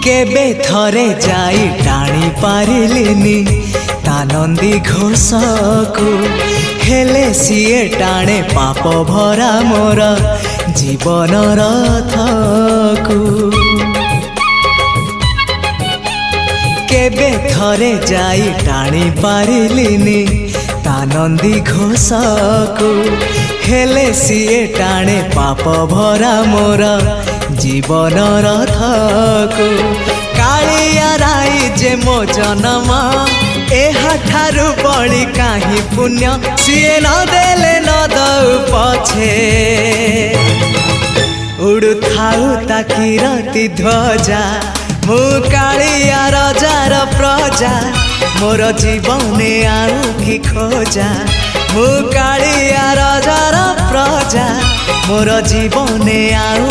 केबे थरे जाई टाणी पारिलिनी ता नंदी घोष को हेले सीए टाणे पाप भरा मोर जीवन रथ को केबे थरे जाई टाणी पारिलिनी ता नंदी घोष को हेले सीए टाणे पाप भरा मोर जीवन रथ को कालिया राई जे मो जन्म एहाठारु बड़ी काहि पुण्य सीए न देले न दउ पछे उड़ु थाउ ताकि रति ध्वजा मु कालिया रजार प्रजा मोर जीवने आउ कि खोजा मु कालिया रजार प्रजा मोर जीवने आउ